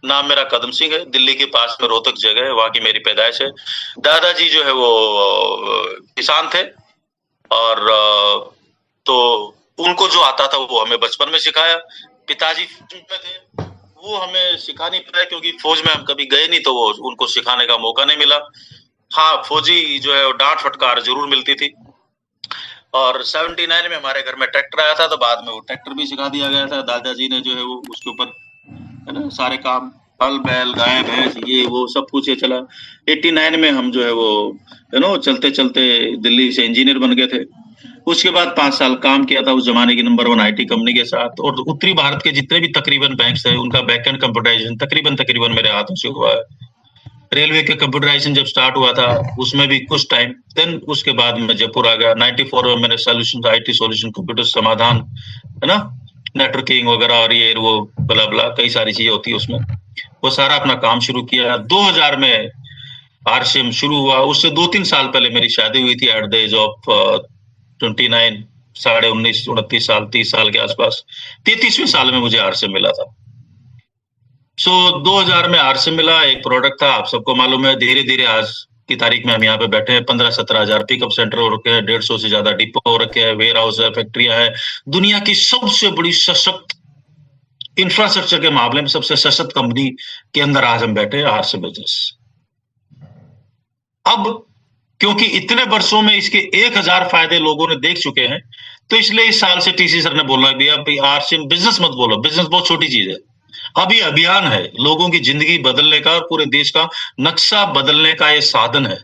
नाम मेरा कदम सिंह है, दिल्ली के पास में रोहतक जगह है, वहाँ की मेरी पैदाइश है। दादाजी जो है वो किसान थे और तो उनको जो आता था वो हमें बचपन में सिखाया। पिताजी फौज में थे, वो हमें सिखा नहीं पाए क्योंकि फौज में हम कभी गए नहीं, तो वो उनको सिखाने का मौका नहीं मिला। हाँ, फौजी जो है वो डांट फटकार जरूर मिलती थी। और 79 में हमारे घर में ट्रैक्टर आया था, तो बाद में वो ट्रैक्टर भी सिखा दिया गया था। दादाजी ने जो है वो उसके ऊपर, है ना, सारे काम, हल बैल गाय भैंस ये वो सब कुछ ये चला। 89 में हम जो है वो चलते चलते दिल्ली से इंजीनियर बन गए थे। उसके बाद 5 साल काम किया था उस जमाने की नंबर 1 आईटी कंपनी के साथ, और उत्तरी भारत के जितने भी तकरीबन बैंक्स थे उनका बैकएंड कंप्यूटराइजेशन तकरीबन मेरे हाथों से हुआ है। रेलवे के कंप्यूटराइजेशन जब स्टार्ट हुआ था उसमें भी कुछ टाइम, देन उसके बाद में जयपुर आ गया। 94 में मैंने सॉल्यूशन आईटी सॉल्यूशन कंप्यूटर समाधान, है ना, नेटवर्किंग वगैरह और ये वो बला बला कई सारी चीजें होती है उसमें, वो सारा अपना काम शुरू किया। 2000 में आरसीएम शुरू हुआ। उससे 2-3 साल पहले मेरी शादी हुई थी एट द एज ऑफ 29, साढ़े 19-29 साल, 30 साल के आसपास। 33वें साल में मुझे आरसीएम मिला था। 2000 में आरसीएम मिला, एक प्रोडक्ट था, आप सबको मालूम है। धीरे धीरे आज की तारीख में हम यहाँ पे बैठे हैं, 15-17 हजार पिकअप सेंटर हो रखे हैं, 150 से ज्यादा डिपो हो रखे हैं, वेयर हाउस है, फैक्ट्रियां है। दुनिया की सबसे बड़ी सशक्त इंफ्रास्ट्रक्चर के मामले में सबसे सशक्त कंपनी के अंदर आज हम बैठे हैं, आरसीएम बिजनेस। अब क्योंकि इतने वर्षों में इसके 1000 फायदे लोगों ने देख चुके हैं, तो इसलिए इस साल से टीसी सर ने बोलना भैया भाई आरसीएम बिजनेस मत बोलो, बिजनेस बहुत छोटी चीज है। अब ये अभियान है, लोगों की जिंदगी बदलने का और पूरे देश का नक्शा बदलने का ये साधन है।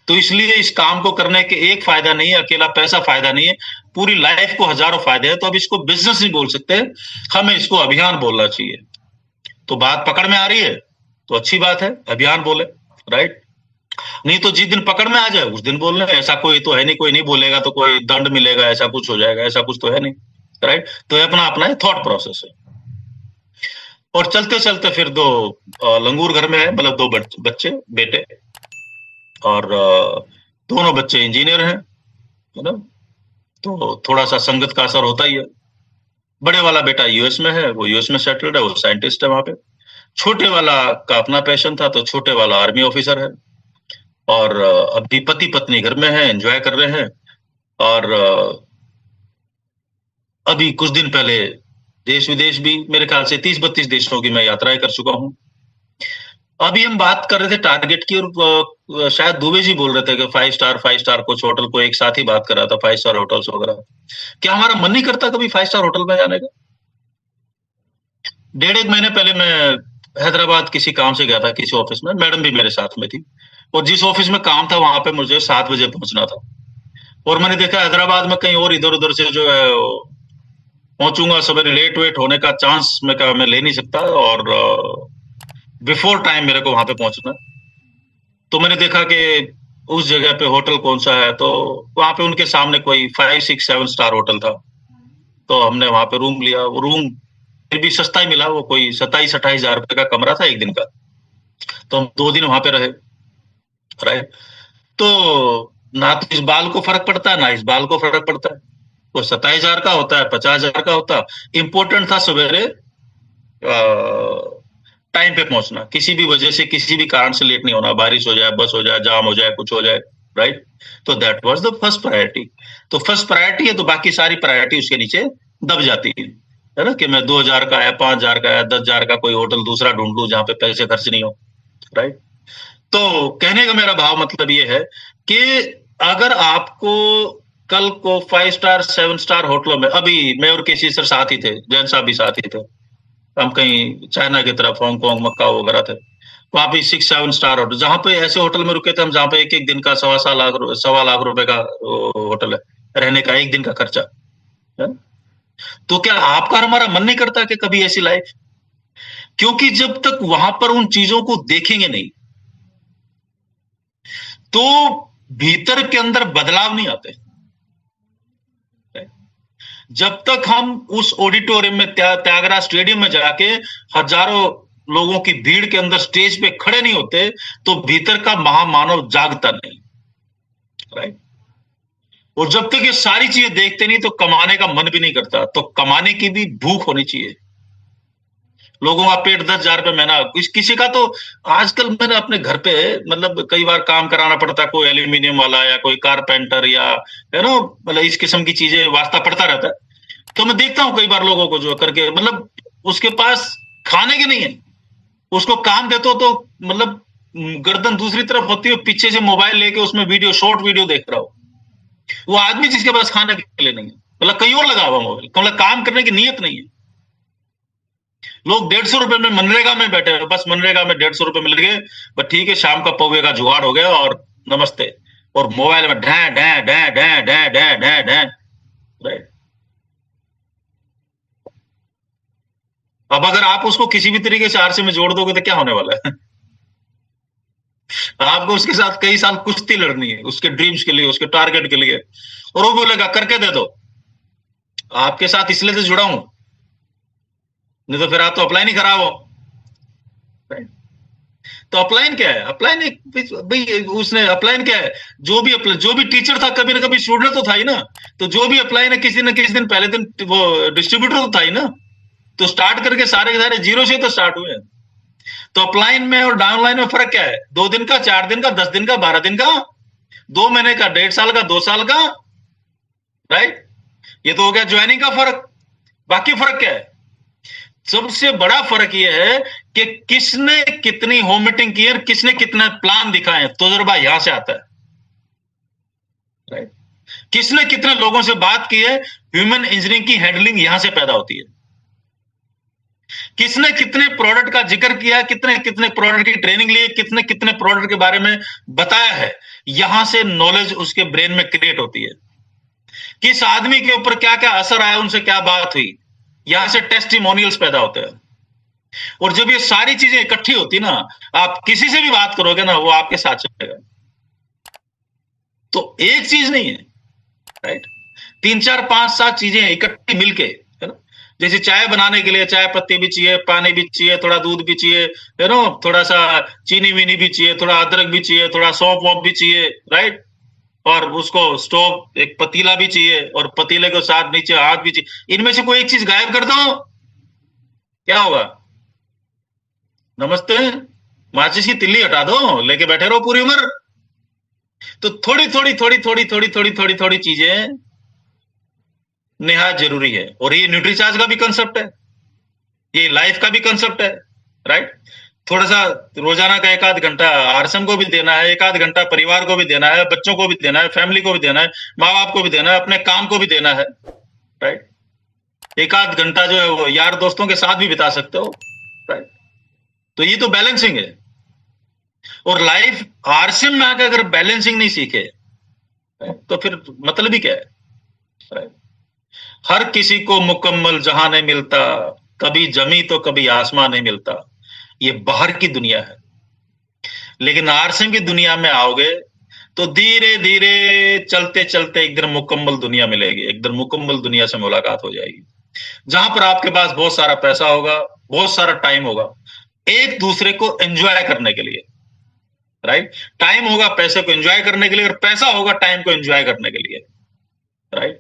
तो इसलिए इस काम को करने के एक फायदा नहीं है, अकेला पैसा फायदा नहीं है, पूरी लाइफ को हजारों फायदे हैं। तो अब इसको बिजनेस नहीं बोल सकते, हमें इसको अभियान बोलना चाहिए। तो बात पकड़ में आ रही है तो अच्छी बात है, अभियान बोले, राइट। नहीं तो जिस दिन पकड़ में आ जाए उस दिन बोलने, ऐसा कोई तो है नहीं, कोई नहीं बोलेगा तो कोई दंड मिलेगा, ऐसा कुछ हो जाएगा, ऐसा कुछ तो है नहीं, राइट। तो ये अपना अपना थॉट प्रोसेस है। और चलते चलते फिर दो लंगूर घर में है, मतलब 2 बच्चे बेटे, और दोनों बच्चे इंजीनियर हैं, है ना। तो थोड़ा सा संगत का असर होता ही है। बड़े वाला बेटा यूएस में है, वो यूएस में सेटल्ड है, वो साइंटिस्ट है वहां पे। छोटे वाला का अपना पैशन था, तो छोटे वाला आर्मी ऑफिसर है। और अभी पति पत्नी घर में है, एंजॉय कर रहे हैं। और अभी कुछ दिन पहले देश विदेश भी मेरे ख्याल से 30-32 देशों की मैं यात्राएं कर चुका हूं। अभी हम बात कर रहे थे टारगेट की, और शायद दुबे जी बोल रहे थे कि 5 स्टार कुछ होटल को एक साथ ही बात कर रहा था, 5 स्टार होटल्स वगैरह। क्या हमारा मन नहीं करता कभी 5 स्टार होटल में जाने का? 1.5 महीने पहले मैं हैदराबाद किसी काम से गया था, किसी ऑफिस में, मैडम भी मेरे साथ में थी। और जिस ऑफिस में काम था वहां पे मुझे 7 बजे पहुंचना था। और मैंने देखा हैदराबाद में कहीं और इधर उधर से जो है पहुंचूंगा, सवेरे लेट वेट होने का चांस मैं ले नहीं सकता, और बिफोर टाइम मेरे को वहां पे पहुंचना। तो मैंने देखा कि उस जगह पे होटल कौन सा है, तो वहां पे उनके सामने कोई 5-6-7 स्टार होटल था। तो हमने वहां पे रूम लिया। वो रूम फिर भी सस्ता ही मिला, वो कोई 27-28 हजार रुपए का कमरा था एक दिन का। तो हम 2 दिन वहां पे रहे, राइट। तो ना तो इस बाल को फर्क पड़ता है, ना इस बाल को फर्क पड़ता है। वो 27 हजार का होता है, 50 हजार का होता है। इंपॉर्टेंट था सवेरे टाइम पे पहुंचना, किसी भी वजह से किसी भी कारण से लेट नहीं होना, बारिश हो जाए, बस हो जाए, जाम हो जाए, कुछ हो जाए, राइट। तो that was the first priority. तो फर्स्ट प्रायोरिटी है तो बाकी सारी प्रायोरिटी उसके नीचे दब जाती है ना, कि मैं 2,000 का है, 5,000 का है, 10,000 का कोई होटल दूसरा ढूंढ लूं जहां पे पैसे खर्च नहीं हो, राइट। तो कहने का मेरा भाव मतलब ये है कि अगर आपको कल को 5 स्टार 7 स्टार होटलों में, अभी मैं और केसी सर साथ ही थे, जैन साहब भी साथ ही थे, हम कहीं चाइना की तरफ, हांगकांग, मक्का वगैरह थे, वहां पे 6-7 स्टार होटल, जहां पे ऐसे होटल में रुके थे हम जहां पे एक एक दिन का 1.25 लाख रुपए का होटल है, रहने का एक दिन का खर्चा है। तो क्या आपका और हमारा मन नहीं करता कि कभी ऐसी लाइफ, क्योंकि जब तक वहां पर उन चीजों को देखेंगे नहीं तो भीतर के अंदर बदलाव नहीं आते। जब तक हम उस ऑडिटोरियम में, त्यागराज स्टेडियम में जाके हजारों लोगों की भीड़ के अंदर स्टेज पे खड़े नहीं होते, तो भीतर का महामानव जागता नहीं, राइट। और जब तक ये सारी चीजें देखते नहीं तो कमाने का मन भी नहीं करता। तो कमाने की भी भूख होनी चाहिए। लोगों का पेट 10,000 रुपये महीना, किसी का तो आजकल मैंने अपने घर पे मतलब कई बार काम कराना पड़ता है, कोई एल्यूमिनियम वाला या कोई कारपेंटर या मतलब इस किस्म की चीजें वास्ता पड़ता रहता है। तो मैं देखता हूँ कई बार लोगों को जो करके मतलब उसके पास खाने के नहीं है, उसको काम देते हो तो मतलब गर्दन दूसरी तरफ होती है, पीछे से मोबाइल लेके उसमें वीडियो, शॉर्ट वीडियो देख रहा हो। वो आदमी जिसके पास खाने के लिए नहीं है, मतलब कहीं और लगा हुआ मोबाइल, मतलब काम करने की नीयत नहीं है। लोग 150 रुपए में मनरेगा में बैठे हैं, बस मनरेगा में 150 रुपए मिल गए, बस ठीक है, शाम का पौवे का जुगाड़ हो गया और नमस्ते। और मोबाइल में ढै ढै ढै ढै ढै ढै ढै ढै, राइट। अब अगर आप उसको किसी भी तरीके से आरसे में जोड़ दोगे तो क्या होने वाला है? आपको उसके साथ कई साल कुश्ती लड़नी है, उसके ड्रीम्स के लिए, उसके टारगेट के लिए, और वो बोलेगा करके दे दो। आपके साथ इसलिए तो जुड़ा हूं, नहीं तो फिर आप तो अप्लाई नहीं करा वो। तो अपलाइन क्या है? अपलाइन एक भाई, उसने अपलाइन क्या है? जो भी टीचर था कभी ना कभी स्टूडेंट तो था ही ना। तो जो भी अपलाइन है किसी न किसी दिन पहले दिन वो डिस्ट्रीब्यूटर तो था ही ना। तो स्टार्ट करके सारे के सारे जीरो से तो स्टार्ट हुए हैं। तो अपलाइन में और डाउनलाइन में फर्क क्या है? 2 दिन का, 4 दिन का, 10 दिन का, 12 दिन का, 2 महीने का, 1.5 साल का, 2 साल का, राइट। ये तो हो गया ज्वाइनिंग का फर्क। बाकी फर्क क्या है? सबसे बड़ा फर्क यह है कि किसने कितनी होम मीटिंग की है, किसने कितना प्लान दिखाए, तजुर्बा यहां से आता है, राइट। किसने कितने लोगों से बात की है, ह्यूमन इंजीनियरिंग की हैंडलिंग यहां से पैदा होती है। किसने कितने प्रोडक्ट का जिक्र किया, कितने कितने प्रोडक्ट की ट्रेनिंग ली, कितने कितने प्रोडक्ट के बारे में बताया है, यहां से नॉलेज उसके ब्रेन में क्रिएट होती है। किस आदमी के ऊपर क्या क्या असर आया, उनसे क्या बात हुई, यहां से टेस्टिमोनियल्स पैदा होते हैं। और जब ये सारी चीजें इकट्ठी होती ना, आप किसी से भी बात करोगे ना, वो आपके साथ चलेगा। तो एक चीज नहीं है, राइट। 3 4 5 7 चीजें इकट्ठी मिलके, है ना। जैसे चाय बनाने के लिए चाय पत्ती भी चाहिए, पानी भी चाहिए, थोड़ा दूध भी चाहिए, है ना, थोड़ा सा चीनी वीनी भी चाहिए, थोड़ा अदरक भी चाहिए, थोड़ा सौंफ वोंफ भी चाहिए, राइट। और उसको स्टोव, एक पतीला भी चाहिए, और पतीले के साथ नीचे हाथ भी चाहिए। इनमें से कोई एक चीज गायब कर दो, क्या होगा? नमस्ते, माचिस की तिल्ली हटा दो, लेके बैठे रहो पूरी उम्र। तो थोड़ी थोड़ी थोड़ी थोड़ी थोड़ी थोड़ी थोड़ी थोड़ी चीजें निहायत जरूरी है। और ये न्यूट्रीचार्ज का भी कंसेप्ट है, ये लाइफ का भी कंसेप्ट है, राइट। थोड़ा सा रोजाना का 1 आध घंटा आरसम को भी देना है, 1 आध घंटा परिवार को भी देना है, बच्चों को भी देना है, फैमिली को भी देना है, माँ बाप को भी देना है, अपने काम को भी देना है, राइट। 1 आध घंटा जो है वो यार दोस्तों के साथ भी बिता सकते हो, राइट। तो ये तो बैलेंसिंग है। और लाइफ आरसीएम में आकर अगर बैलेंसिंग नहीं सीखे तो फिर मतलब ही क्या है, राइट। हर किसी को मुकम्मल जहां नहीं मिलता, कभी जमी तो कभी आसमां नहीं मिलता, ये बाहर की दुनिया है। लेकिन आरसीएम की दुनिया में आओगे तो धीरे धीरे चलते चलते एक दिन मुकम्मल दुनिया मिलेगी, एक दिन मुकम्मल दुनिया से मुलाकात हो जाएगी, जहां पर आपके पास बहुत सारा पैसा होगा, बहुत सारा टाइम होगा एक दूसरे को एंजॉय करने के लिए, राइट। टाइम होगा पैसे को एंजॉय करने के लिए, और पैसा होगा टाइम को एंजॉय करने के लिए, राइट।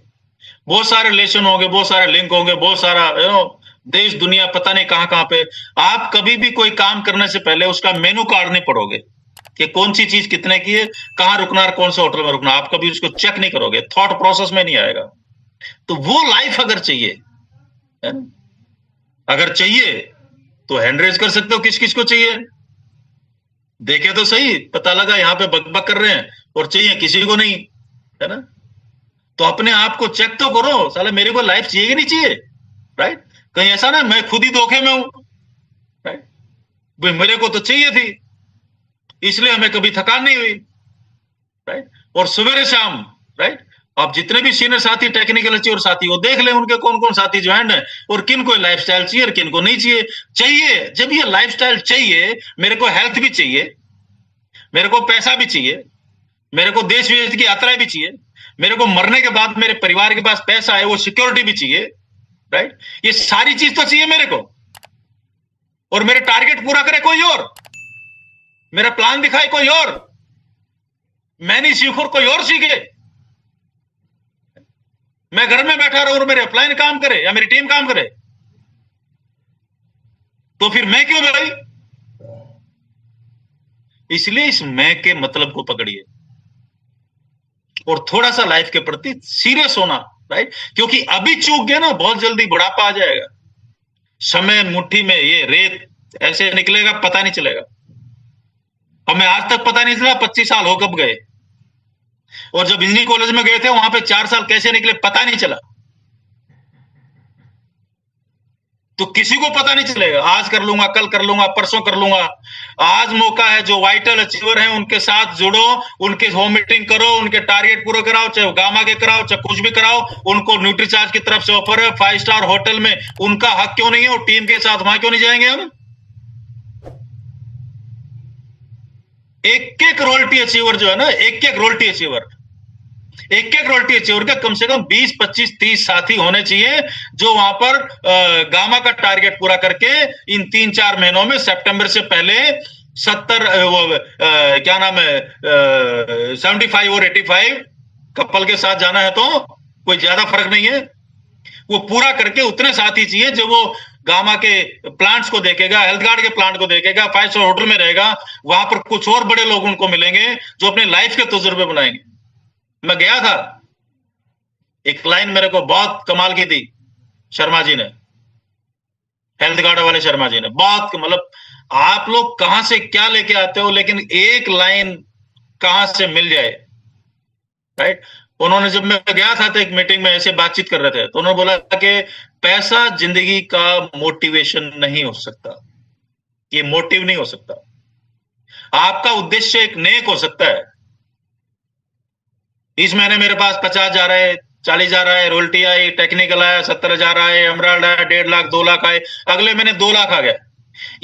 बहुत सारे रिलेशन होंगे, बहुत सारे लिंक होंगे, बहुत सारा देश दुनिया पता नहीं कहां कहां पे। आप कभी भी कोई काम करने से पहले उसका मेनू कार्ड नहीं पढ़ोगे कि कौन सी चीज कितने की है, कहां रुकना और कौन से होटल में रुकना, आप कभी उसको चेक नहीं करोगे, थॉट प्रोसेस में नहीं आएगा। तो वो लाइफ अगर चाहिए, है ना? अगर चाहिए तो हैंड रेज कर सकते हो, किस किस को चाहिए, देखे तो सही, पता लगा यहाँ पे बकबक कर रहे हैं और चाहिए किसी को नहीं, है ना। तो अपने आप को चेक तो करो, साला मेरे को लाइफ चाहिए कि नहीं चाहिए, राइट। कहीं ऐसा ना मैं खुद ही धोखे में हूं, राइट। मेरे को तो चाहिए थी, इसलिए हमें कभी थकान नहीं हुई, राइट। और सवेरे शाम, राइट, आप जितने भी सीनियर साथी, टेक्निकल अच्छे और साथी, वो देख ले उनके कौन कौन साथी ज्वाइन है, और किन को लाइफस्टाइल चाहिए और किन को नहीं चाहिए। चाहिए, जब ये लाइफस्टाइल चाहिए, मेरे को हेल्थ भी चाहिए, मेरे को पैसा भी चाहिए, मेरे को देश विदेश की यात्राएं भी चाहिए, मेरे को मरने के बाद मेरे परिवार के पास पैसा है, वो सिक्योरिटी भी चाहिए, राइट। ये सारी चीज तो चाहिए मेरे को। और मेरे टारगेट पूरा करे कोई और, मेरा प्लान दिखाए कोई और, मैं नहीं सीखूं कोई और सीखे। मैं घर में बैठा रहूं और मेरे अपलाइन काम करे या मेरी टीम काम करे, तो फिर मैं क्यों भाई? इसलिए इस मैं के मतलब को पकड़िए और थोड़ा सा लाइफ के प्रति सीरियस होना, राइट? क्योंकि अभी चूक गए ना, बहुत जल्दी बुढ़ापा आ जाएगा। समय मुट्ठी में ये रेत ऐसे निकलेगा, पता नहीं चलेगा। हमें आज तक पता नहीं चला 25 साल हो कब गए, और जब इंजीनियरिंग कॉलेज में गए थे वहां पे 4 साल कैसे निकले पता नहीं चला। तो किसी को पता नहीं चलेगा, आज कर लूंगा, कल कर लूंगा, परसों कर लूंगा। आज मौका है, जो वाइटल अचीवर हैं उनके साथ जुड़ो, उनके होम मीटिंग करो, उनके टारगेट पूरे कराओ, चाहे गामा के कराओ, चाहे कुछ भी कराओ। उनको न्यूट्रीचार्ज की तरफ से ऑफर है, 5 स्टार होटल में, उनका हक क्यों नहीं है? और टीम के साथ वहां क्यों नहीं जाएंगे हम? एक एक रॉयल्टी अचीवर जो है ना, एक एक रॉयल्टी अचीवर, एक एक रॉयल्टी अचीवर के कम से कम 20, 25, 30 साथी होने चाहिए, जो वहां पर गामा का टारगेट पूरा करके इन 3-4 महीनों में, सितंबर से पहले 70 क्या नाम है, 75 और 85 कपल के साथ जाना है, तो कोई ज्यादा फर्क नहीं है। वो पूरा करके उतने साथी चाहिए जो वो गामा के प्लांट्स को देखेगा, हेल्थ गार्ड के प्लांट को देखेगा, 5 स्टार होटल में रहेगा, वहां पर कुछ और बड़े लोग उनको मिलेंगे जो अपने लाइफ के तजुर्बे बनाएंगे। मैं गया था, एक लाइन मेरे को बहुत कमाल की थी शर्मा जी ने, हेल्थ गार्ड वाले शर्मा जी ने, बहुत मतलब आप लोग कहां से क्या लेके आते हो, लेकिन एक लाइन कहां से मिल जाए, राइट? उन्होंने, जब मैं गया था तो एक मीटिंग में ऐसे बातचीत कर रहे थे, तो उन्होंने बोला कि पैसा जिंदगी का मोटिवेशन नहीं हो सकता, ये मोटिव नहीं हो सकता। आपका उद्देश्य एक नेक हो सकता है। इस महीने मेरे पास 50 जा रहा है, 40 जा रहा है, रोल्टी आई, टेक्निकल आया, 70,000 आए, एमराल्ड आया, 1.5 लाख, 2 लाख आए, अगले महीने 2 लाख आ गया।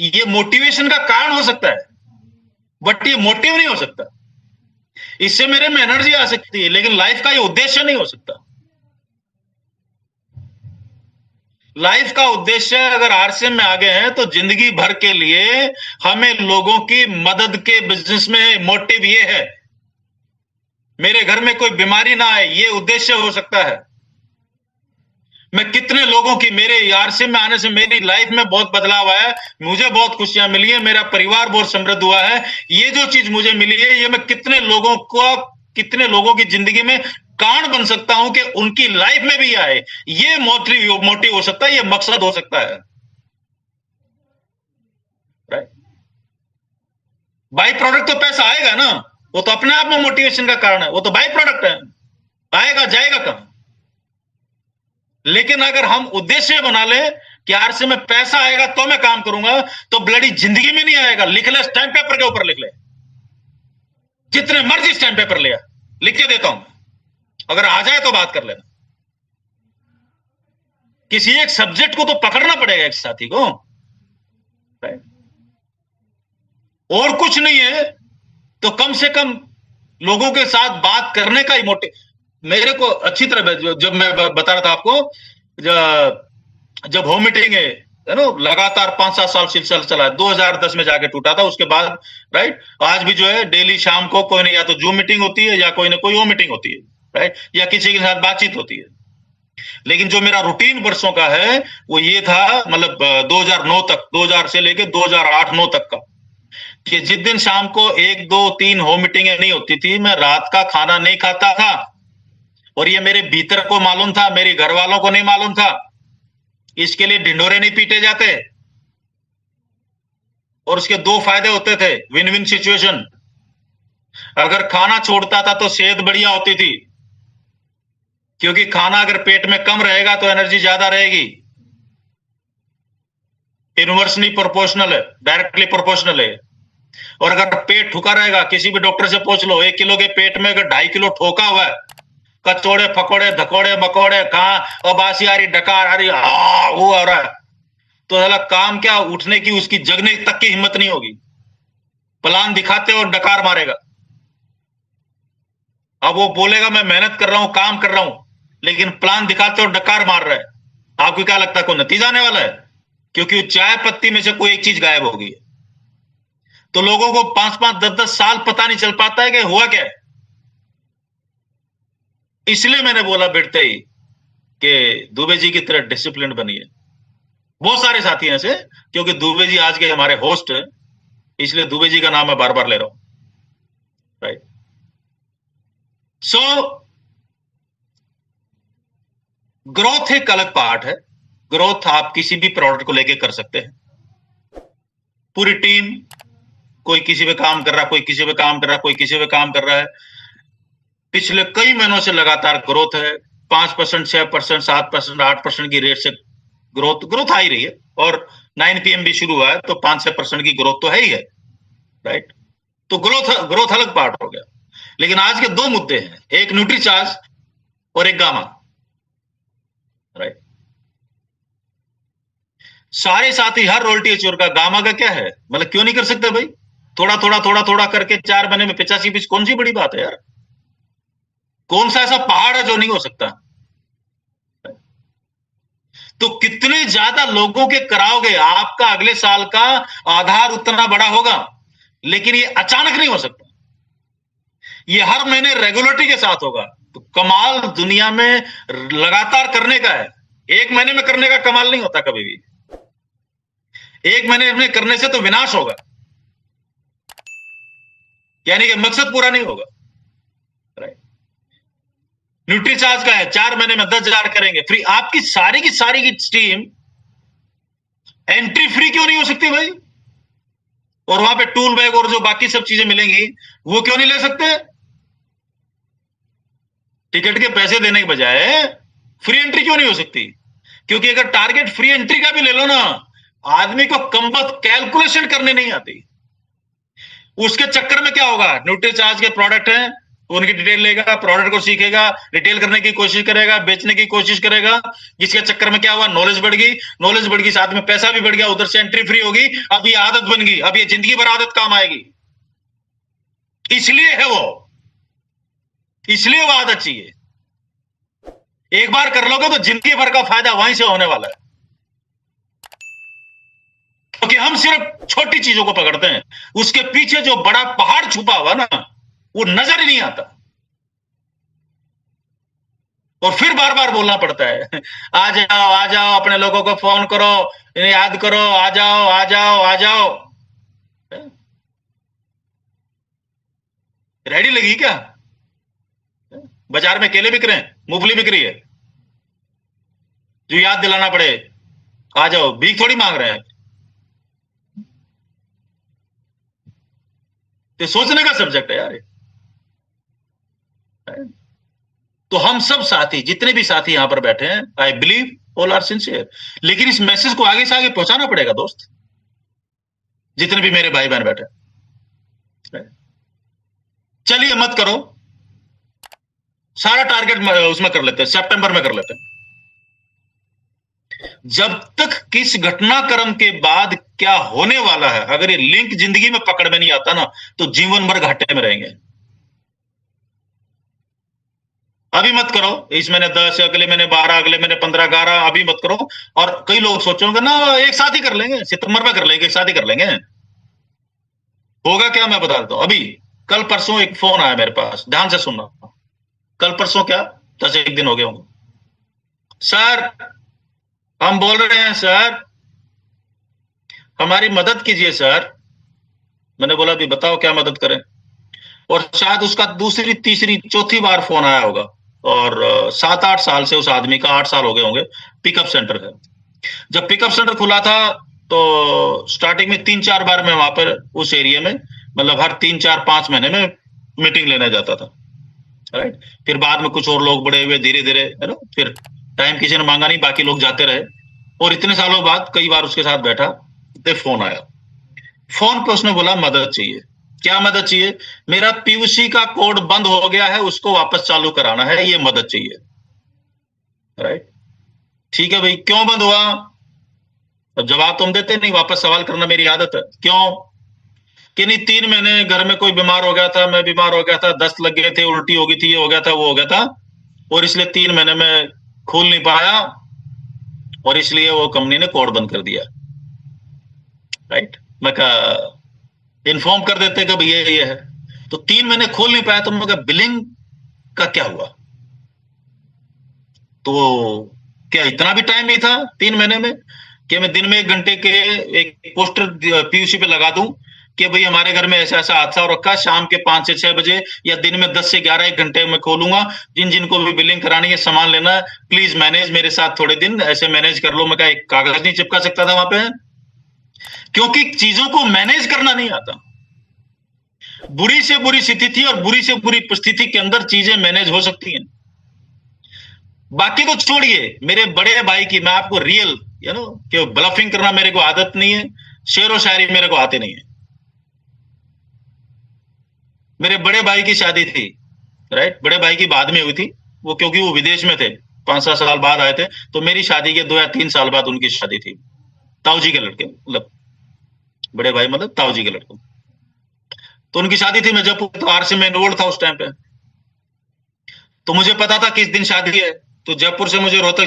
ये मोटिवेशन का कारण हो सकता है, बट ये मोटिव नहीं हो सकता। इससे मेरे में एनर्जी आ सकती है, लेकिन लाइफ का ये उद्देश्य नहीं हो सकता। लाइफ का उद्देश्य अगर आरसीएम में आगे है तो जिंदगी भर के लिए हमें लोगों की मदद के बिजनेस में मोटिव ये है, मेरे घर में कोई बीमारी ना आए, ये उद्देश्य हो सकता है। मैं कितने लोगों की, मेरे आरसीएम में आने से मेरी लाइफ में बहुत बदलाव आया है, मुझे बहुत खुशियां मिली है, मेरा परिवार बहुत समृद्ध हुआ है। ये जो चीज मुझे मिली है, ये मैं कितने लोगों को, कितने लोगों की जिंदगी में कारण बन सकता हूं कि उनकी लाइफ में भी आए। ये मोटिव हो सकता है, ये मकसद हो सकता है, राइट? बाई प्रोडक्ट तो पैसा आएगा ना, वो तो अपने आप में मोटिवेशन का कारण है, वो तो बाई प्रोडक्ट है, आएगा जाएगा कहां? लेकिन अगर हम उद्देश्य बना ले कि यार से मैं पैसा आएगा तो मैं काम करूंगा, तो ब्लडी जिंदगी में नहीं आएगा। लिख ले, स्टैंप पेपर के ऊपर लिख ले, जितने मर्जी स्टैंप पेपर लिया, लिख के देता हूं, अगर आ जाए तो बात कर लेना। किसी एक सब्जेक्ट को तो पकड़ना पड़ेगा, एक साथी को, और कुछ नहीं है तो कम से कम लोगों के साथ बात करने का ही मोटिव। मेरे को अच्छी तरह, जब मैं बता रहा था आपको, जब होम मीटिंग है ना, लगातार 5-7 साल सिलसिला चला है, 2010 में जाके टूटा था, उसके बाद, राइट, आज भी जो है डेली शाम को कोई नहीं, या तो जूम मीटिंग होती है या कोई ना कोई होम मीटिंग होती है, राइट, या किसी के साथ बातचीत होती है। लेकिन जो मेरा रूटीन वर्षों का है वो ये था, मतलब 2009 तक, 2000 से लेके 2008-9 तक का, कि जिस दिन शाम को 1, 2, 3 होम मीटिंगें नहीं होती थी, मैं रात का खाना नहीं खाता था। और ये मेरे भीतर को मालूम था, मेरे घर वालों को नहीं मालूम था। इसके लिए ढिंडोरे नहीं पीटे जाते, और उसके 2 फायदे होते थे, विन विन सिचुएशन। अगर खाना छोड़ता था तो सेहत बढ़िया होती थी, क्योंकि खाना अगर पेट में कम रहेगा तो एनर्जी ज्यादा रहेगी। इनवर्सली प्रोपोर्शनल है, डायरेक्टली प्रोपोर्शनल है। और अगर पेट ठुका रहेगा, किसी भी डॉक्टर से पूछ लो, 1 किलो के पेट में अगर 2.5 किलो ठोका हुआ है, कचौड़े फकोड़े धकोड़े मकोड़े कहां, और बासी आ रही, डकार आ रही, वो हो रहा है, तो साला काम क्या, उठने की, उसकी जगने तक की हिम्मत नहीं होगी। प्लान दिखाते और डकार मारेगा। अब वो बोलेगा मैं मेहनत कर रहा हूं, काम कर रहा हूं, लेकिन प्लान दिखाते और डकार मार रहा है, आपको क्या लगता है कोई नतीजा आने वाला है? क्योंकि चाय पत्ती में से कोई एक चीज गायब होगी। तो लोगों को 5-5, 10-10 साल पता नहीं चल पाता है कि हुआ क्या है। इसलिए मैंने बोला बैठते ही कि दुबे जी की तरह डिसिप्लिन बनिए, बहुत सारे साथी हैं ऐसे, क्योंकि दुबे जी आज के हमारे होस्ट हैं, इसलिए दुबे जी का नाम मैं बार बार ले रहा हूं, राइट। सो ग्रोथ एक अलग पार्ट है। ग्रोथ आप किसी भी प्रोडक्ट को लेके कर सकते हैं। पूरी टीम, कोई किसी पे काम कर रहा है, कोई किसी पे काम कर रहा है, कोई किसी पे काम कर रहा है। पिछले कई महीनों से लगातार ग्रोथ है। 5%, 6%, 7%, 8% की रेट से ग्रोथ आ ही रही है। और 9 PM भी शुरू हुआ है, तो 5-6% की ग्रोथ तो है ही है, राइट। तो ग्रोथ अलग पार्ट हो गया। लेकिन आज के दो मुद्दे हैं, एक न्यूट्रीचार्ज और एक गामा, राइट। सारे साथी हर रोल्टी अचूर का गामा का क्या है, मतलब क्यों नहीं कर सकते भाई? थोड़ा थोड़ा थोड़ा थोड़ा करके 4 महीने में 85 पीस, कौन सी बड़ी बात है यार? कौन सा ऐसा पहाड़ है जो नहीं हो सकता? तो कितने ज्यादा लोगों के कराओगे, आपका अगले साल का आधार उतना बड़ा होगा, लेकिन ये अचानक नहीं हो सकता। ये हर महीने रेगुलरिटी के साथ होगा। तो कमाल दुनिया में लगातार करने का है। एक महीने में करने का कमाल नहीं होता कभी भी। एक महीने में करने से तो विनाश होगा, यानी कि मकसद पूरा नहीं होगा, राइट। न्यूट्रीचार्ज का है 4 महीने में 10,000 करेंगे फ्री। आपकी सारी की टीम एंट्री फ्री क्यों नहीं हो सकती भाई? और वहां पे टूल बैग और जो बाकी सब चीजें मिलेंगी वो क्यों नहीं ले सकते? टिकट के पैसे देने के बजाय फ्री एंट्री क्यों नहीं हो सकती? क्योंकि अगर टारगेट फ्री एंट्री का भी ले लो ना, आदमी को कमबख्त कैलकुलेशन करने नहीं आती। उसके चक्कर में क्या होगा, न्यूट्रीचार्ज के प्रोडक्ट हैं, उनकी डिटेल लेगा, प्रोडक्ट को सीखेगा, रिटेल करने की कोशिश करेगा, बेचने की कोशिश करेगा। जिसके चक्कर में क्या हुआ, नॉलेज बढ़ गई, साथ में पैसा भी बढ़ गया, उधर से एंट्री फ्री होगी। अब ये आदत बन गई, अब ये जिंदगी भर आदत काम आएगी। इसलिए है वो, इसलिए वो आदत चाहिए। एक बार कर लोगे तो जिंदगी भर का फायदा वहीं से होने वाला है। क्योंकि हम सिर्फ छोटी चीजों को पकड़ते हैं, उसके पीछे जो बड़ा पहाड़ छुपा हुआ ना, वो नजर ही नहीं आता। और फिर बार बार बोलना पड़ता है, आ जाओ, अपने लोगों को फोन करो, इन्हें याद करो, आ जाओ आ जाओ आ जाओ। रेडी लगी क्या? बाजार में केले बिक रहे हैं, मूंगफली बिक रही है, जो याद दिलाना पड़े, आ जाओ, भीख थोड़ी मांग रहे हैं। तो सोचने का सब्जेक्ट है यार। तो हम सब साथी, जितने भी साथी यहां पर बैठे हैं, I believe all are sincere. लेकिन इस मैसेज को आगे से आगे पहुंचाना पड़ेगा दोस्त, जितने भी मेरे भाई बहन बैठे। चलिए मत करो, सारा टारगेट उसमें कर लेते हैं, सितंबर में कर लेते हैं। जब तक किस घटनाक्रम के बाद क्या होने वाला है, अगर ये लिंक जिंदगी में पकड़ में नहीं आता ना, तो जीवन भर घाटे में रहेंगे। अभी मत करो, इस महीने 10, अगले महीने 12, अगले महीने 15, 11, अभी मत करो। और कई लोग सोचोगे ना एक साथ ही कर लेंगे, सितंबर में कर लेंगे, एक साथ ही कर लेंगे। होगा क्या, मैं बता देता हूं। अभी कल परसों एक फोन आया मेरे पास, ध्यान से सुनना। कल परसों क्या, 10 दिन हो गए होंगे। सर, हम बोल रहे हैं सर, हमारी मदद कीजिए सर। मैंने बोला अभी बताओ क्या मदद करें। और शायद उसका दूसरी, तीसरी, चौथी बार फोन आया होगा। और 7-8 साल से उस आदमी का, 8 साल हो गए होंगे, पिकअप सेंटर है। जब पिकअप सेंटर खुला था तो स्टार्टिंग में 3-4 बार मैं वहां पर उस एरिया में, मतलब हर 3-4-5 महीने में मीटिंग लेने जाता था, राइट। फिर बाद में कुछ और लोग बड़े हुए, धीरे धीरे, है ना, फिर टाइम किसी ने मांगा नहीं, बाकी लोग जाते रहे। और इतने सालों बाद कई बार उसके साथ बैठा तो फोन आया। फोन पे उसने बोला मदद चाहिए। क्या मदद चाहिए? मेरा पीयूसी का कोड बंद हो गया है, उसको वापस चालू कराना है, ये मदद चाहिए, राइट। ठीक है भाई, क्यों बंद हुआ? अब जवाब तुम देते नहीं, वापस सवाल करना मेरी आदत है। क्यों? कि नहीं, 3 महीने घर में कोई बीमार हो गया था, मैं बीमार हो गया था, दस्त लग गए थे, उल्टी हो गई थी, ये हो गया था, वो हो गया था, और इसलिए 3 महीने में खोल नहीं पाया, और इसलिए वो कंपनी ने कोड बंद कर दिया, राइट। मैं कहा इन्फॉर्म कर देते कि भैया ये है। तो 3 महीने खोल नहीं पाया, तो मैं कहा बिलिंग का क्या हुआ? तो क्या इतना भी टाइम नहीं था 3 महीने में? कि मैं दिन में 1 घंटे के एक पोस्टर पीयूसी पे लगा दूं कि भाई हमारे घर में ऐसा ऐसा हादसा हो रखा है, शाम के 5 से 6 बजे या दिन में 10 से 11 1 घंटे में खोलूंगा, जिन जिनको भी बिलिंग करानी है, सामान लेना है, प्लीज मैनेज मेरे साथ थोड़े दिन ऐसे मैनेज कर लो। मैं क्या एक कागज नहीं चिपका सकता था वहां पे? क्योंकि चीजों को मैनेज करना नहीं आता। बुरी से बुरी स्थिति और बुरी से बुरी परिस्थिति के अंदर चीजें मैनेज हो सकती हैं। बाकी तो छोड़िए, मेरे बड़े भाई की मैं आपको रियल कि ब्लफिंग करना मेरे को आदत नहीं है, शेरो शायरी मेरे को आते नहीं है। मेरे बड़े भाई की शादी थी, राइट, बड़े भाई की बाद में हुई थी वो, क्योंकि वो विदेश में थे, 5-7 साल बाद आए थे, तो मेरी शादी के 2 या 3 साल बाद उनकी शादी थी। ताऊ जी के लड़के, मतलब बड़े भाई मतलब ताऊ जी के लड़के। तो उनकी शादी थी, मैं जब तो आरसी में एनरोल्ड था उस टाइम पे, तो मुझे पता था किस दिन शादी है। तो जयपुर से मुझे रोहतक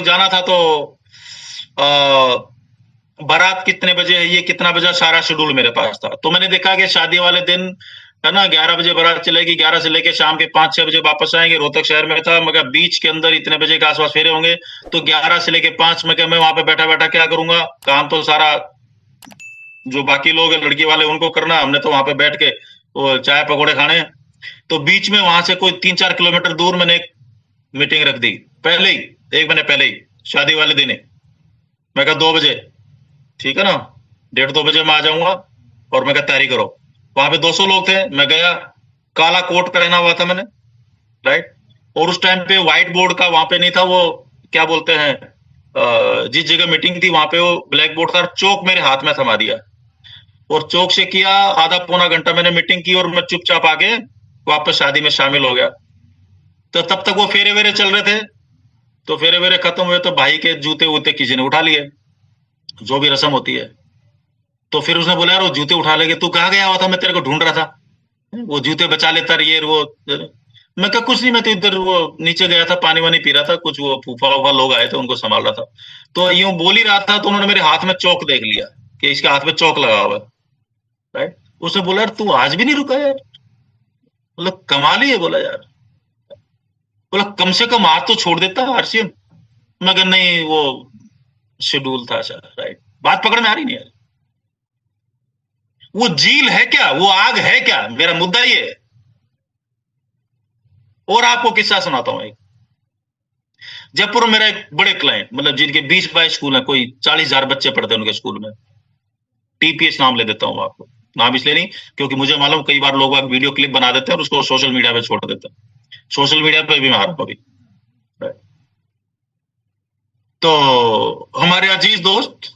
जाना था, तो बारात कितने बजे है, ये कितना बजे, सारा शेड्यूल मेरे पास था। तो मैंने देखा कि शादी वाले दिन है ना 11 बजे बारात चलेगी, 11 से लेके शाम के 5-6 बजे वापस आएंगे। रोहतक शहर में था, मगर बीच के अंदर इतने बजे के आसपास फेरे होंगे, तो 11 से लेके 5 में मैं वहां पे बैठा बैठा क्या करूंगा, काम तो सारा जो बाकी लोग हैं लड़की वाले उनको करना, हमने तो वहां पे बैठ के वो चाय पकौड़े खाने। तो बीच में वहां से कोई 3-4 किलोमीटर दूर मैंने एक मीटिंग रख दी, पहले ही 1 महीने पहले ही, शादी वाले दिन ही। मैं कहा 2 बजे, ठीक है ना, 1:30-2 बजे मैं आ जाऊंगा, और मैं कहा तैयारी करो। वहां पे 200 लोग थे, मैं गया, काला कोट पहना हुआ था मैंने, राइट, और उस टाइम पे व्हाइट बोर्ड का वहां पे नहीं था, वो क्या बोलते हैं, जिस जगह मीटिंग थी वहां पे वो ब्लैक बोर्ड था, चौक मेरे हाथ में थमा दिया, और चौक से किया, आधा पौना घंटा मैंने मीटिंग की, और मैं चुपचाप आके वापस शादी में शामिल हो गया। तो तब तक वो फेरे वेरे चल रहे थे, तो फेरे वेरे खत्म हुए तो भाई के जूते वूते किसी ने उठा लिए, जो भी रस्म होती है। तो फिर उसने बोला यार वो जूते उठा लेंगे, तू कहाँ गया हुआ था, मैं तेरे को ढूंढ रहा था, वो जूते बचा लेता, ये वो। मैं कहा कुछ नहीं, मैं तो इधर वो नीचे गया था, पानी वानी पी रहा था, कुछ वो फूफा वूफा लोग आए थे उनको संभाल रहा था। तो यूं बोल ही रहा था, तो उन्होंने मेरे हाथ में चौक देख लिया कि इसके हाथ में चौक लगा हुआ है, राइट। उसने बोला यार तू आज भी नहीं रुका यार, मतलब कमाल ही है। बोला यार, बोला कम से कम हाथ तो छोड़ देता आरसीएम। मगर नहीं, वो शेड्यूल था सर, राइट। बात पकड़ में आ रही नहीं यार? वो झील है क्या, वो आग है क्या, मेरा मुद्दा ये है। और आपको किस्सा सुनाता हूं एक। जयपुर में मेरा एक बड़े क्लाइंट, मतलब जिनके 20-22 स्कूल हैं, कोई 40,000 बच्चे पढ़ते हैं उनके स्कूल में, टीपीएस नाम ले देता हूं आपको, नाम इसलिए नहीं क्योंकि मुझे मालूम कई बार लोग वीडियो क्लिप बना देते हैं और उसको सोशल मीडिया पे छोड़ देते हैं, सोशल मीडिया पे भी मारा अभी। तो हमारे अजीज दोस्त,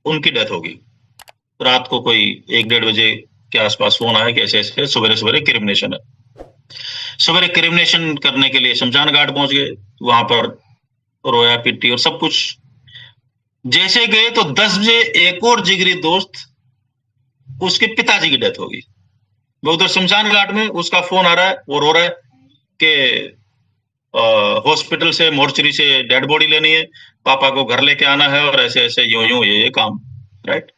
उनकी डेथ होगी रात को, कोई 1-1:30 बजे के आसपास फोन आया कि ऐसे ऐसे सवेरे सवेरे क्रिमिनेशन है। सवेरे क्रिमिनेशन करने के लिए शमशान घाट पहुंच गए, वहां पर रोया पिट्टी और सब कुछ। जैसे गए तो 10 बजे एक और जिगरी दोस्त, उसके पिताजी की डेथ होगी। वो उधर शमशान घाट में, उसका फोन आ रहा है, वो रो रहा है कि हॉस्पिटल से, मोर्चरी से डेड बॉडी लेनी है, पापा को घर लेके आना है, और ऐसे ऐसे यूं यूं ये काम, राइट।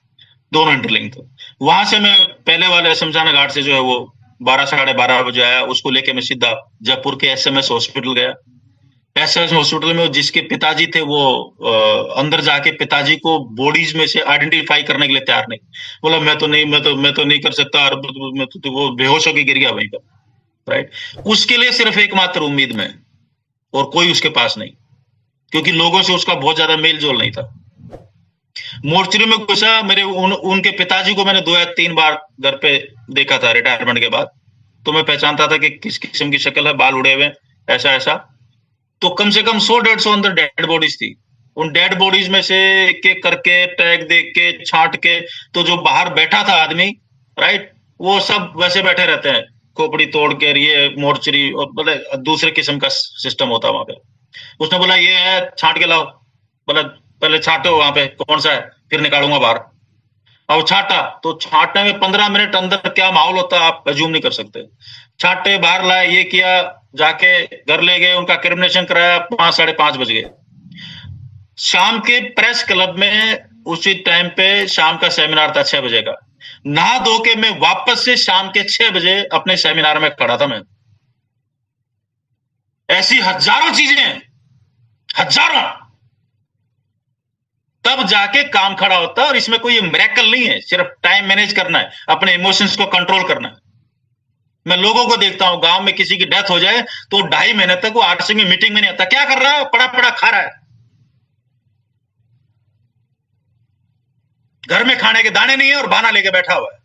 दोनों इंटरलिंक थे। वहां से मैं पहले वाले शमशान घाट से जो है वो 12-12:30 बजे आया, उसको लेके मैं सीधा जयपुर के एसएमएस हॉस्पिटल गया। एसएमएस हॉस्पिटल में जिसके पिताजी थे वो अंदर जाके पिताजी को बॉडीज में से आइडेंटिफाई करने के लिए तैयार नहीं। बोला मैं तो नहीं कर सकता, और वो बेहोश होकर गिर गया वहीं पर, राइट। उसके लिए सिर्फ एकमात्र उम्मीद में, और कोई उसके पास नहीं, क्योंकि लोगों से उसका बहुत ज्यादा मेल जोल नहीं था। मोर्चरी में घुसा, मेरे उनके पिताजी को मैंने 2 या 3 बार घर पे देखा था रिटायरमेंट के बाद, तो मैं पहचानता था कि किस किस्म की शक्ल है, बाल उड़े हुए, ऐसा ऐसा। तो कम से कम 100-150 अंदर डेड बॉडीज थी। उन डेड बॉडीज में से एक एक करके टैग देख के छांट के, तो जो बाहर बैठा था आदमी, राइट, वो सब वैसे बैठे रहते हैं, खोपड़ी तोड़ के, ये मोर्चरी और बोले दूसरे किस्म का सिस्टम होता है वहां पे। उसने बोला ये है, छांट के लाओ। बोला पहले छांटो वहां पे कौन सा है, फिर निकालूंगा बाहर। अब छांटा, तो छांटने में 15 मिनट अंदर क्या माहौल होता है आप अज्यूम नहीं कर सकते। छांटे, बाहर लाए, ये किया, जाके घर ले गए, उनका क्रिमिनेशन कराया, 5-5:30 बज गए। शाम के प्रेस क्लब में उसी टाइम पे शाम का सेमिनार था 6 बजे का। नहा धो के मैं वापस से शाम के 6 बजे अपने सेमिनार में खड़ा था। मैं ऐसी हजारों चीजें हैं, हजारों। तब जाके काम खड़ा होता है। और इसमें कोई मिरेकल नहीं है, सिर्फ टाइम मैनेज करना है, अपने इमोशंस को कंट्रोल करना है। मैं लोगों को देखता हूं, गांव में किसी की डेथ हो जाए तो 2.5 महीने तक वो आरसी में मीटिंग में नहीं आता। क्या कर रहा है? पड़ा पड़ा खा रहा है, घर में खाने के दाने नहीं है और बहाना लेके बैठा हुआ है।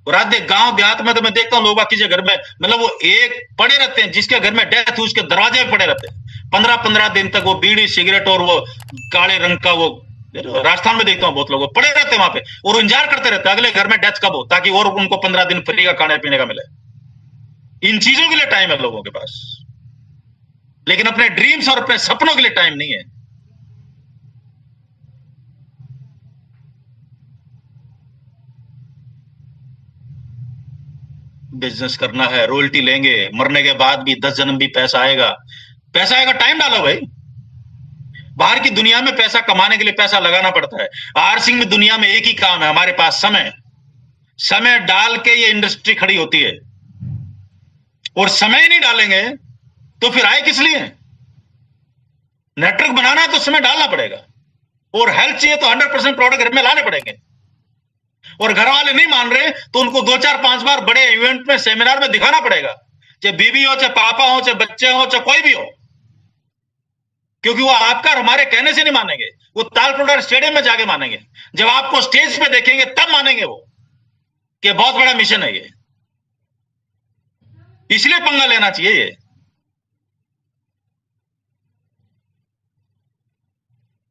रात देख गांव देहात में तो मैं देखता हूं लोग किसी घर में, मतलब वो एक पड़े रहते हैं, जिसके घर में डेथ हुई उसके दरवाजे में पड़े रहते हैं 15-15 दिन तक। वो बीड़ी सिगरेट और वो काले रंग का वो, राजस्थान में देखता हूं बहुत लोग पड़े रहते हैं वहां पे और इंतजार करते रहते हैं अगले घर में डेथ कब हो, ताकि और उनको 15 दिन फ्री का खाने पीने का मिले। इन चीजों के लिए टाइम है लोगों के पास, लेकिन अपने ड्रीम्स और अपने सपनों के लिए टाइम नहीं है। बिजनेस करना है, रॉयल्टी लेंगे, मरने के बाद भी 10 जन्म भी पैसा आएगा। पैसा आएगा, टाइम डालो भाई। बाहर की दुनिया में पैसा कमाने के लिए पैसा लगाना पड़ता है। आरसिंह में दुनिया में एक ही काम है हमारे पास, समय। समय डाल के ये इंडस्ट्री खड़ी होती है, और समय ही नहीं डालेंगे तो फिर आए किस लिए? नेटवर्क बनाना है तो समय डालना पड़ेगा, और हेल्थ चाहिए तो 100% प्रोडक्ट घर में लाने पड़ेंगे। और घर वाले नहीं मान रहे तो उनको 2-4-5 बार बड़े इवेंट में, सेमिनार में दिखाना पड़ेगा, चाहे बीबी हो, चाहे पापा हो, चाहे बच्चे हो, चाहे कोई भी हो, क्योंकि वो आपका और हमारे कहने से नहीं मानेंगे। वो तालकोटरा स्टेडियम में जाके मानेंगे, जब आपको स्टेज पे देखेंगे तब मानेंगे वो कि बहुत बड़ा मिशन है ये। इसलिए पंगा लेना चाहिए ये।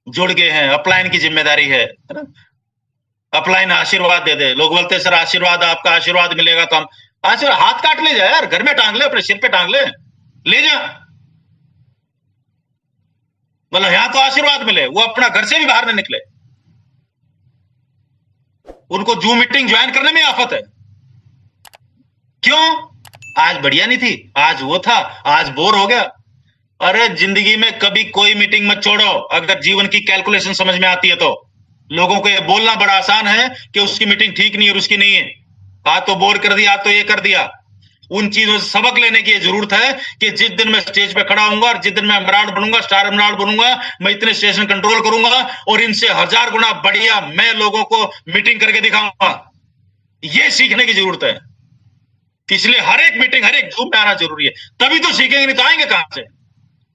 जुड़ गए हैं, अपलाइन की जिम्मेदारी है ना। अपलाइन आशीर्वाद दे दे। लोग बोलते सर आशीर्वाद, आपका आशीर्वाद मिलेगा तो हम आशीर्वाद, हाथ काट ले जाए यार, घर में टांग ले, अपने सिर पे टांग ले जा। मतलब यहां तो आशीर्वाद मिले, वो अपना घर से भी बाहर नहीं निकले। उनको जूम मीटिंग ज्वाइन करने में आफत है। क्यों? आज बढ़िया नहीं थी, आज वो था, आज बोर हो गया। अरे जिंदगी में कभी कोई मीटिंग मत छोड़ो, अगर जीवन की कैलकुलेशन समझ में आती है तो। लोगों को ये बोलना बड़ा आसान है कि उसकी मीटिंग ठीक नहीं है और उसकी नहीं है, आज तो बोर कर दिया, आज तो ये कर दिया। उन चीजों से सबक लेने की जरूरत है कि जिस दिन मैं स्टेज पे खड़ा होऊंगा और जिस दिन मैं एमराल्ड बनूंगा, स्टार एमराल्ड बनूंगा, मैं इतने स्टेशन कंट्रोल करूंगा और इनसे 1000 गुना बढ़िया मैं लोगों को मीटिंग करके दिखाऊंगा। ये सीखने की जरूरत है। इसलिए हर एक मीटिंग, हर एक जूम में आना जरूरी है, तभी तो सीखेंगे, नहीं तो आएंगे कहां से?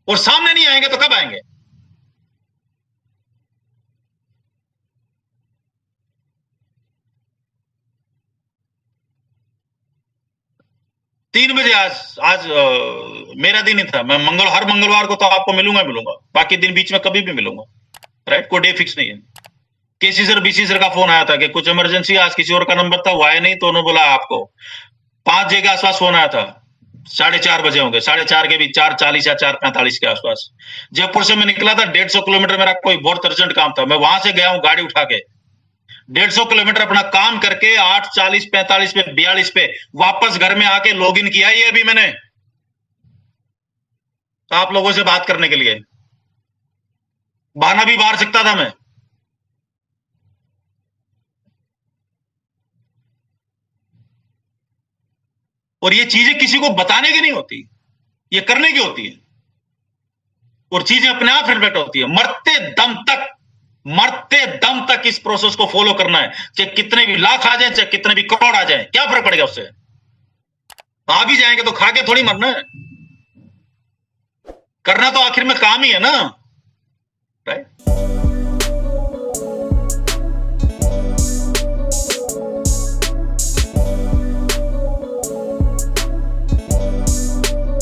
और सामने नहीं आएंगे तो कब आएंगे? तीन बजे आज मेरा दिन ही था। मैं हर मंगलवार को तो आपको मिलूंगा, बाकी दिन बीच में कभी भी मिलूंगा। राइट, कोई डे फिक्स नहीं है। केसी सर, बीसी सर का फोन आया था कि कुछ इमरजेंसी, आज किसी और का नंबर था, वो आया नहीं, तो उन्होंने बोला आपको 5 बजे के आसपास फोन आया था, 4:30 बजे होंगे, 4:30 के भी 4:40 या 4:45 के आसपास। जयपुर से मैं निकला था, 150 किलोमीटर, मेरा कोई बहुत अर्जेंट काम था, मैं वहां से गया हूं गाड़ी उठा के, 150 किलोमीटर अपना काम करके 8:40, 45 पे, 42 पे वापस घर में आके लॉगिन किया ये अभी मैंने, आप लोगों से बात करने के लिए। बहाना भी मार सकता था मैं। और ये चीजें किसी को बताने की नहीं होती, ये करने की होती है, और चीजें अपने आप रिफ्लेक्ट होती है। मरते दम तक इस प्रोसेस को फॉलो करना है, चाहे कितने भी लाख आ जाए, चाहे कितने भी करोड़ आ जाए, क्या फर्क पड़ेगा उससे? आ भी जाएंगे तो खा के थोड़ी मरना है, करना तो आखिर में काम ही है ना। राइट।